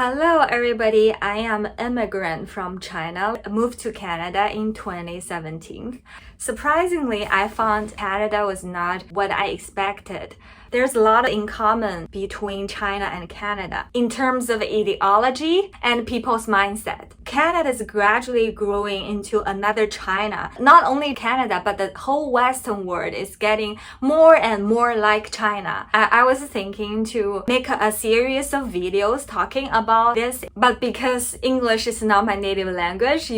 Hello everybody, I am an immigrant from China. I moved to Canada in 2017. Surprisingly, I found Canada was not what I expected. There's a lot in common between China and Canada in terms of ideology and people's mindset. Canada is gradually growing into another China. Not only Canada, but the whole Western world is getting more and more like China. I was thinking to make a series of videos talking about this, but because English is not my native language,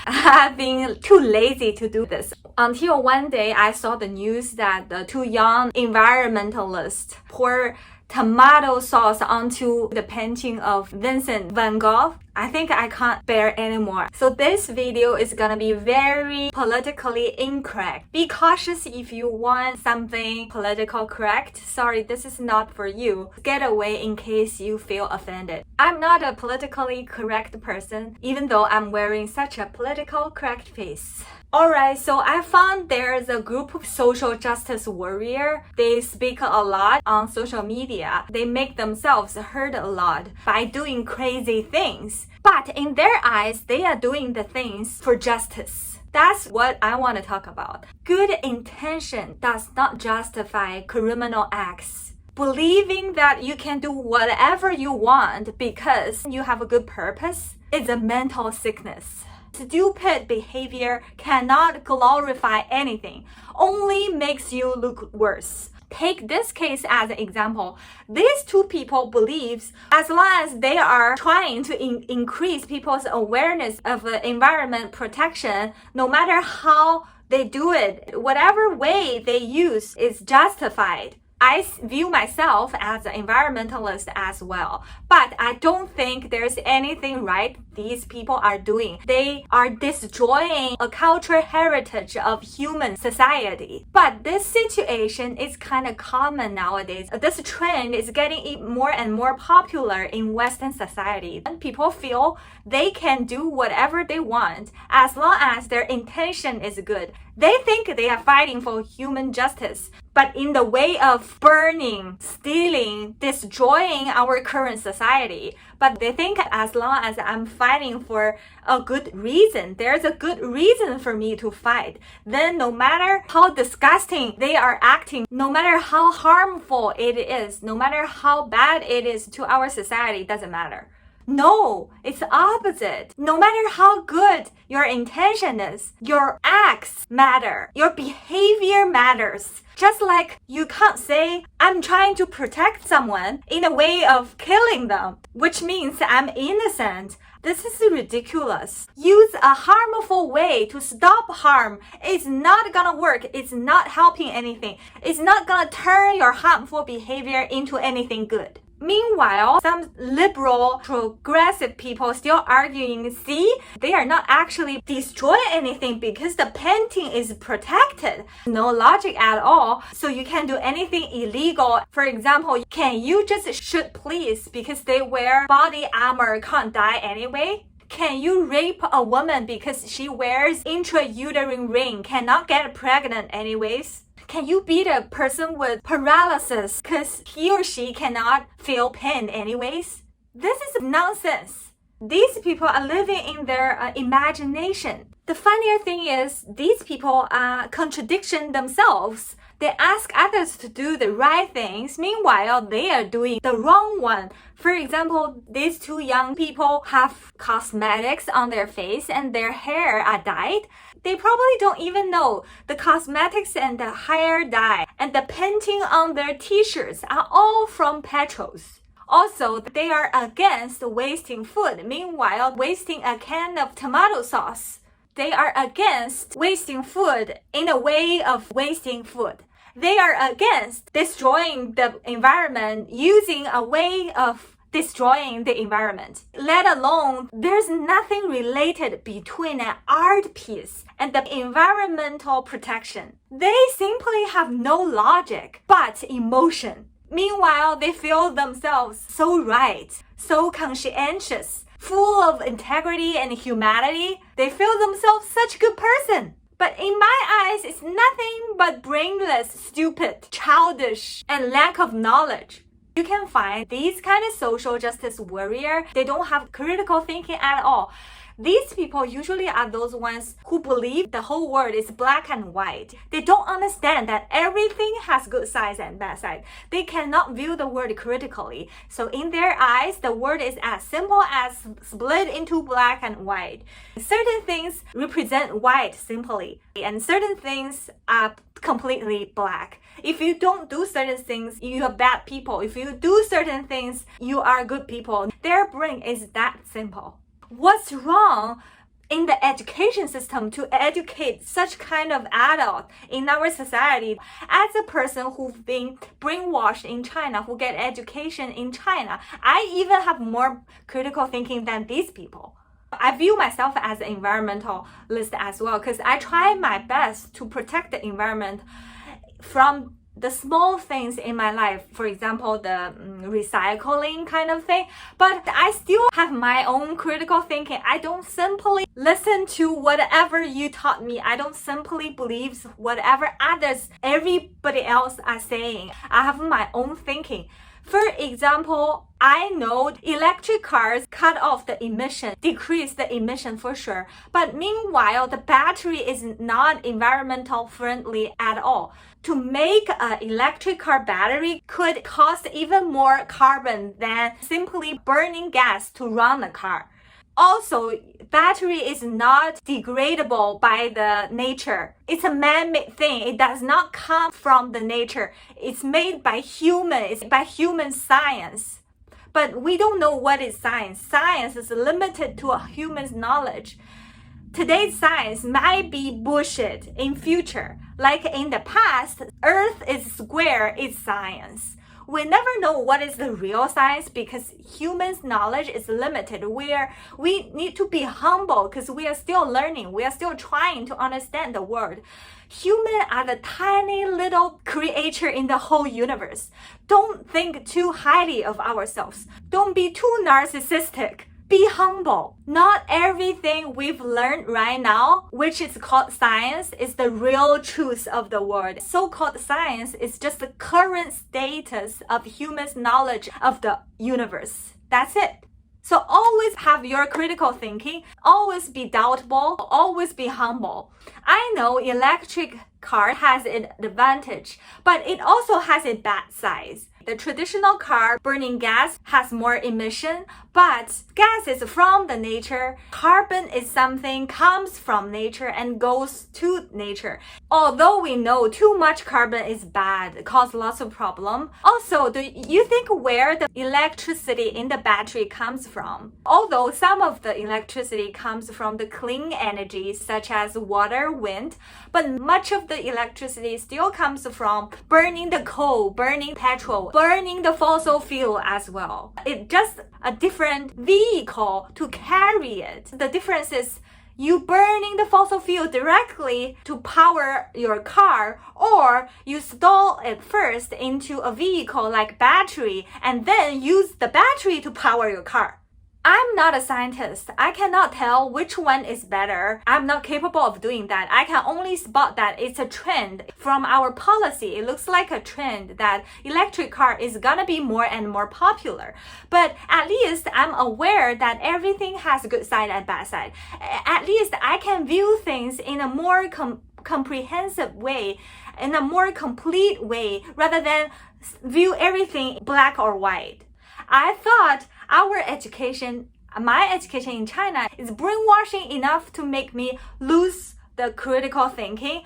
I've been too lazy to do this. Until one day I saw the news that the two young environmentalists pour tomato sauce onto the painting of Vincent Vangogh. I think I can't bear anymore. So this video is gonna be very politically incorrect. Be cautious if you want something political correct. Sorry, this is not for you. Get away in case you feel offended. I'm not a politically correct person, even though I'm wearing such a political correct face. Alright, so I found there's a group of social justice warrior. They speak a lot on social media. They make themselves heard a lot by doing crazy things. But in their eyes, they are doing the things for justice. That's what I want to talk about. Good intention does not justify criminal acts. Believing that you can do whatever you want because you have a good purpose is a mental sickness. Stupid behavior cannot glorify anything, only makes you look worse. Take this case as an example. These two people believe as long as they are trying to increase people's awareness of environment protection, no matter how they do it, whatever way they use is justified. I view myself as an environmentalist as well, but I don't think there's anything right these people are doing. They are destroying a cultural heritage of human society. But this situation is kind of common nowadays. This trend is getting more and more popular in Western society. And people feel they can do whatever they want as long as their intention is good. They think they are fighting for human justice, but in the way of burning, stealing, destroying our current society. But they think as long as I'm fighting for a good reason, there's a good reason for me to fight, then no matter how disgusting they are acting, no matter how harmful it is, no matter how bad it is to our society, doesn't matter. No, it's the opposite. No matter how good your intention is, your acts matter. Your behavior matters. Just like you can't say, I'm trying to protect someone in a way of killing them, which means I'm innocent. This is ridiculous. Use a harmful way to stop harm. It's not gonna work. It's not helping anything. It's not gonna turn your harmful behavior into anything good. Meanwhile, some liberal, progressive people still arguing, see, they are not actually destroying anything because the painting is protected. No logic at all. So you can't do anything illegal. For example, can you just shoot police because they wear body armor, can't die anyway? Can you rape a woman because she wears intrauterine ring, cannot get pregnant anyways? Can you beat a person with paralysis because he or she cannot feel pain anyways? This is nonsense. These people are living in their imagination. The funnier thing is these people are contradiction themselves. They ask others to do the right things. Meanwhile, they are doing the wrong one. For example, these two young people have cosmetics on their face and their hair are dyed. They probably don't even know the cosmetics and the hair dye and the painting on their t-shirts are all from petrols. Also, they are against wasting food. Meanwhile, wasting a can of tomato sauce. They are against wasting food in a way of wasting food. They are against destroying the environment using a way of destroying the environment. Let alone, there's nothing related between an art piece and the environmental protection. They simply have no logic, but emotion. Meanwhile, they feel themselves so right, so conscientious, full of integrity and humanity. They feel themselves such a good person. But in my eyes, it's nothing but brainless, stupid, childish, and lack of knowledge. You can find these kind of social justice warrior, they don't have critical thinking at all. These people usually are those ones who believe the whole world is black and white. They don't understand that everything has good sides and bad sides. They cannot view the world critically. So in their eyes, the world is as simple as split into black and white. Certain things represent white simply, and certain things are completely black. If you don't do certain things, you are bad people. If you do certain things, you are good people. Their brain is that simple. What's wrong in the education system to educate such kind of adult in our society? As a person who's been brainwashed in China, who get education in China, I even have more critical thinking than these people. I view myself as an environmentalist as well because I try my best to protect the environment from the small things in my life, for example, the recycling kind of thing. But I still have my own critical thinking. I don't simply listen to whatever you taught me. I don't simply believe whatever everybody else are saying. I have my own thinking. For example, I know electric cars cut off the emission, decrease the emission for sure. But meanwhile, the battery is not environmental friendly at all. To make an electric car battery could cost even more carbon than simply burning gas to run the car. Also, battery is not degradable by the nature. It's a man-made thing. It does not come from the nature. It's made by human. It's by human science. But we don't know what is science. Science is limited to a human's knowledge. Today's science might be bullshit in future. Like in the past, Earth is square is science. We never know what is the real science because humans' knowledge is limited. We need to be humble because we are still learning. We are still trying to understand the world. Humans are the tiny little creature in the whole universe. Don't think too highly of ourselves. Don't be too narcissistic. Be humble. Not everything we've learned right now, which is called science, is the real truth of the world. So-called science is just the current status of humans' knowledge of the universe. That's it. So always have your critical thinking, always be doubtful, always be humble. I know electric car has an advantage, but it also has a bad side. The traditional car burning gas has more emission, but gas is from the nature. Carbon is something comes from nature and goes to nature. Although we know too much carbon is bad, cause lots of problem. Also, do you think where the electricity in the battery comes from? Although some of the electricity comes from the clean energy such as water, wind, but much of the electricity still comes from burning the coal, burning petrol, burning the fossil fuel as well. It's just a different vehicle to carry it. The difference is you burning the fossil fuel directly to power your car, or you store it first into a vehicle like battery and then use the battery to power your car. I'm not a scientist. I cannot tell which one is better. I'm not capable of doing that. I can only spot that it's a trend from our policy. It looks like a trend that electric car is gonna be more and more popular. But at least I'm aware that everything has good side and bad side. At least I can view things in a more comprehensive way, in a more complete way, rather than view everything black or white. I thought my education in China is brainwashing enough to make me lose the critical thinking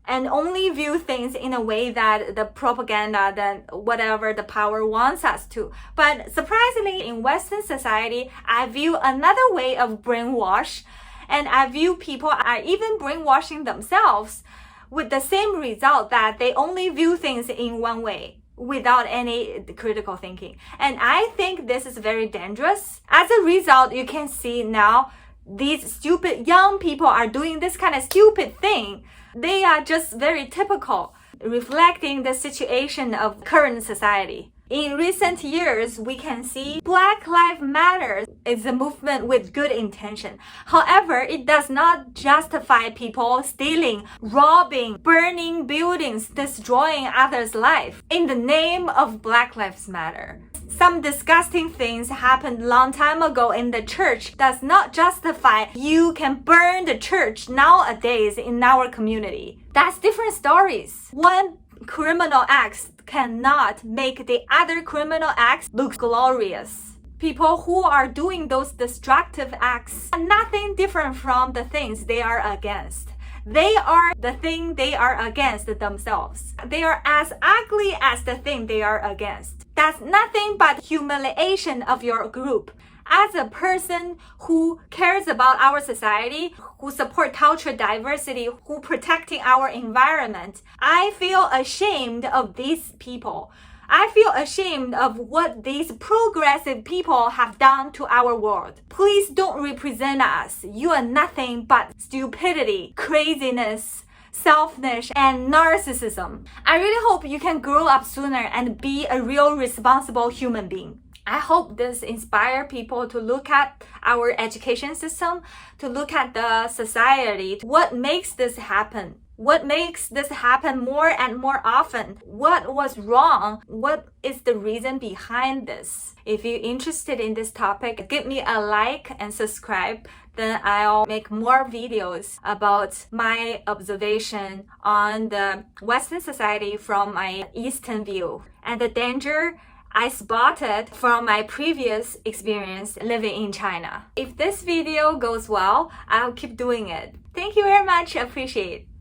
and only view things in a way that the propaganda, then whatever the power wants us to. But surprisingly, in Western society, I view another way of brainwash, and I view people are even brainwashing themselves with the same result that they only view things in one way, without any critical thinking. And I think this is very dangerous. As a result, you can see now these stupid young people are doing this kind of stupid thing. They are just very typical, reflecting the situation of current society. In recent years, we can see Black Lives Matter is a movement with good intention. However, it does not justify people stealing, robbing, burning buildings, destroying others' life in the name of Black Lives Matter. Some disgusting things happened long time ago in the church does not justify you can burn the church nowadays in our community. That's different stories. One criminal acts cannot make the other criminal acts look glorious. People who are doing those destructive acts are nothing different from the things they are against. They are the thing they are against themselves. They are as ugly as the thing they are against. That's nothing but humiliation of your group. As a person who cares about our society, who support cultural diversity, who protecting our environment, I feel ashamed of these people. I feel ashamed of what these progressive people have done to our world. Please don't represent us. You are nothing but stupidity, craziness, selfishness, and narcissism. I really hope you can grow up sooner and be a real responsible human being. I hope this inspires people to look at our education system, to look at the society. What makes this happen? What makes this happen more and more often? What was wrong? What is the reason behind this? If you're interested in this topic, give me a like and subscribe. Then I'll make more videos about my observation on the Western society from my Eastern view and the danger I spotted from my previous experience living in China. If this video goes well, I'll keep doing it. Thank you very much. I appreciate it.